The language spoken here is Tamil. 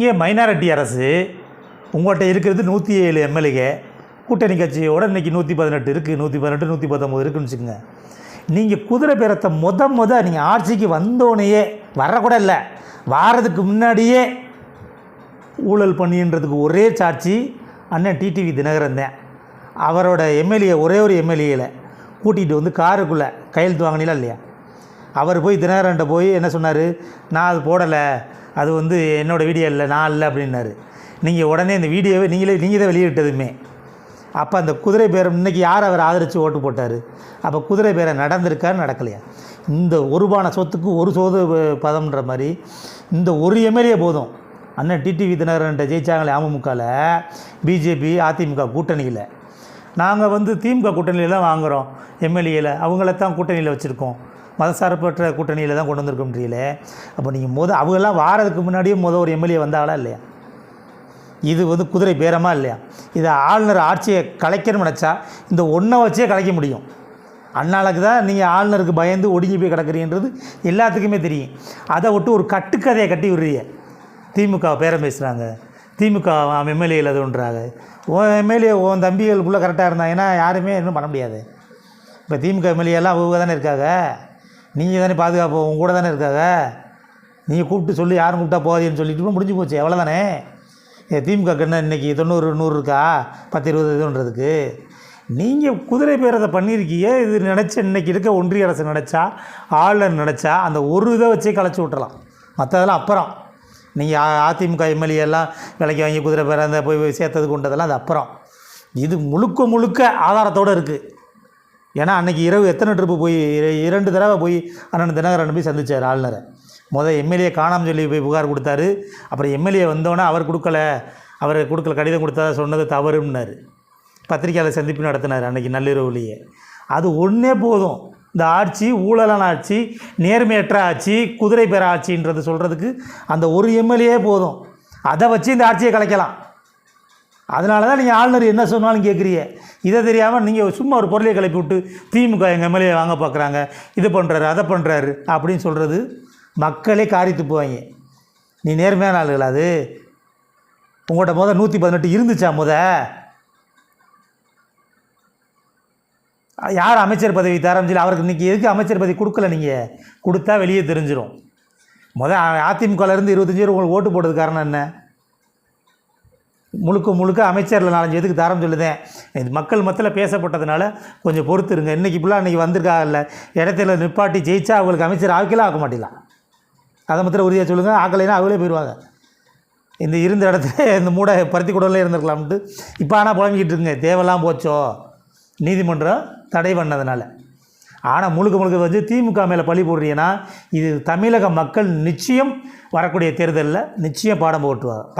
நீங்கள் மைனாரிட்டி அரசு, உங்கள்கிட்ட இருக்கிறது 107 எம்எல்ஏ, கூட்டணி கட்சியோடு இன்றைக்கி 118 இருக்குது, 118 119 இருக்குதுன்னு வச்சுக்கோங்க. நீங்கள் குதிரை பேரத்தை நீங்கள் ஆட்சிக்கு வந்தோடனேயே வரக்கூட இல்லை, வாரதுக்கு முன்னாடியே ஊழல் பண்ணின்றதுக்கு ஒரே சாட்சி அண்ணன் டிடிவி தினகரன் தான். அவரோட எம்எல்ஏ ஒரே ஒரு எம்எல்ஏவில் கூட்டிகிட்டு வந்து காருக்குள்ளே கையெழுத்து வாங்கினீங்களா இல்லையா? அவர் போய் தினகரன்ட்ட போய் என்ன சொன்னார், நான் அது போடலை, அது வந்து என்னோடய வீடியோ இல்லை, நான் இல்லை அப்படின்னாரு. நீங்கள் உடனே இந்த வீடியோவை நீங்கள் தான் வெளியிட்டதுமே. அப்போ அந்த குதிரை பேரம் இன்றைக்கி யார் அவர் ஆதரித்து ஓட்டு போட்டார்? அப்போ குதிரை பேரம் நடந்திருக்காரு, நடக்கலையா? இந்த ஒரு பான சொத்துக்கு ஒரு சோது பதம்ன்ற மாதிரி இந்த ஒரு எம்எல்ஏ போதும். அண்ணன் டிடிவி தினகரன்ட்ட ஜெயிச்சாங்களே அமமுகவில், பிஜேபி அதிமுக கூட்டணியில். நாங்கள் வந்து திமுக கூட்டணியில் தான் வாங்குகிறோம் எம்எல்ஏவில், அவங்களத்தான் கூட்டணியில் வச்சுருக்கோம், மதசார்பற்ற கூட்டணியில் தான் கொண்டு வந்திருக்க முடியல. அப்போ நீங்கள் அவங்கெல்லாம் வாரதுக்கு முன்னாடியே ஒரு எம்எல்ஏ வந்தாங்களா இல்லையா? இது வந்து குதிரை பேரமா இல்லையா? இதை ஆளுநர் ஆட்சியை கலைக்கணும்னு நினச்சா இந்த ஒன்றை வச்சே கலைக்க முடியும். அண்ணாளுக்கு தான் நீங்கள் ஆளுநருக்கு பயந்து ஒடுங்கி போய் கிடக்குறீன்றது எல்லாத்துக்குமே தெரியும். அதை விட்டு ஒரு கட்டுக்கதையை கட்டி விடுறீங்க. திமுக பேரம் பேசுகிறாங்க, திமுக எம்எல்ஏ இல்லதுன்றாங்க. உன் எம்எல்ஏ உன் தம்பிகளுக்குள்ளே கரெக்டாக இருந்தாங்கன்னா யாருமே இன்னும் பண்ண முடியாது. இப்போ திமுக எம்எல்ஏலாம் அவங்க தானே இருக்காங்க, நீங்கள் தானே பாதுகாப்பு, உங்க கூட தானே இருக்காங்க. நீங்கள் கூப்பிட்டு சொல்லி யாரும் கூப்பிட்டா போகாதேன்னு சொல்லிட்டு முடிஞ்சு போச்சு, எவ்வளோதானே. திமுக என்ன இன்றைக்கி 90 100 இருக்கா 10 20 இதுன்றதுக்கு? நீங்கள் குதிரை பேரத்தை பண்ணியிருக்கீங்க. இது நினச்ச இன்றைக்கி இருக்க ஒன்றிய அரசு நினச்சா, ஆளுநர் நினச்சா அந்த ஒரு இதை வச்சே கலைச்சி விட்டுறலாம். மற்றதெல்லாம் அப்புறம். நீங்கள் அதிமுக எம்எல்ஏலாம் விலைக்கு வாங்கி குதிரை பேர போய் சேர்த்தது கொண்டதெல்லாம் அது அப்புறம். இது முழுக்க ஆதாரத்தோடு இருக்குது. ஏன்னா அன்றைக்கி இரவு எத்தனை ட்ரிப்பு போய் 2 தடவை போய் அண்ணன் தினகரன் போய் சந்தித்தார் ஆளுநரை. எம்எல்ஏ காணாமல் சொல்லி போய் புகார் கொடுத்தாரு. அப்புறம் எம்எல்ஏ வந்தோன்னே அவர் கொடுக்கல கடிதம் கொடுத்தா சொன்னது தவறுன்னார். பத்திரிக்கையாளர் சந்திப்பு நடத்தினார் அன்றைக்கி நள்ளிரவுலேயே. அது ஒன்றே போதும். இந்த ஆட்சி ஊழலான ஆட்சி, நேர்மையற்ற ஆட்சி, குதிரை பேர ஆட்சின்றது சொல்கிறதுக்கு அந்த ஒரு எம்எல்ஏ போதும். அதை வச்சு இந்த ஆட்சியை கலைக்கலாம். அதனால தான் நீங்கள் ஆளுநர் என்ன சொன்னாலும் கேட்குறீங்க. இதை தெரியாமல் நீங்கள் சும்மா ஒரு பொருளையை கிளப்பி விட்டு திமுக எங்கள் எம்எல்ஏ வாங்க பார்க்குறாங்க, இது பண்ணுறாரு அதை பண்ணுறாரு அப்படின்னு சொல்கிறது மக்களே காரித்து போவாங்க. நீ நேர்மையான ஆளுகள். அது உங்கள்கிட்ட 118 இருந்துச்சா? யார் அமைச்சர் பதவி தரமிச்சு அவருக்கு இன்றைக்கி எதுக்கு அமைச்சர் பதவி கொடுக்கல? நீங்கள் கொடுத்தா வெளியே தெரிஞ்சிடும். அதிமுகலேருந்து 25 பேர் உங்களுக்கு ஓட்டு போட்டது காரணம் என்ன? முழுக்க அமைச்சரில் 4-5 எதுக்கு தரம் சொல்லுதேன். இது மக்கள் மத்தியில் பேசப்பட்டதுனால கொஞ்சம் பொறுத்துருங்க. இன்றைக்கி இப்படிலாம் இன்றைக்கி வந்திருக்காங்கல்ல, இடத்துல நிப்பாட்டி ஜெயிச்சா அவங்களுக்கு அமைச்சர் ஆக்கலாம் ஆக்க மாட்டிடலாம். அதை மாத்திரம் உறுதியாக சொல்லுங்கள். ஆக்கலைன்னா அவங்களே போயிடுவாங்க. இந்த இருந்த இடத்துல இந்த மூடை பருத்தி குடலே இருந்திருக்கலாம்ட்டு இப்போ ஆனால் புழங்கிட்டு இருக்குங்க. தேவையெல்லாம் போச்சோ நீதிமன்றம் தடை பண்ணதுனால. ஆனால் முழுக்க வந்து திமுக மேலே பழி போடுறீங்கன்னா இது தமிழக மக்கள் நிச்சயம் வரக்கூடிய தேர்தலில் நிச்சயம் பாடம் போட்டுவாங்க.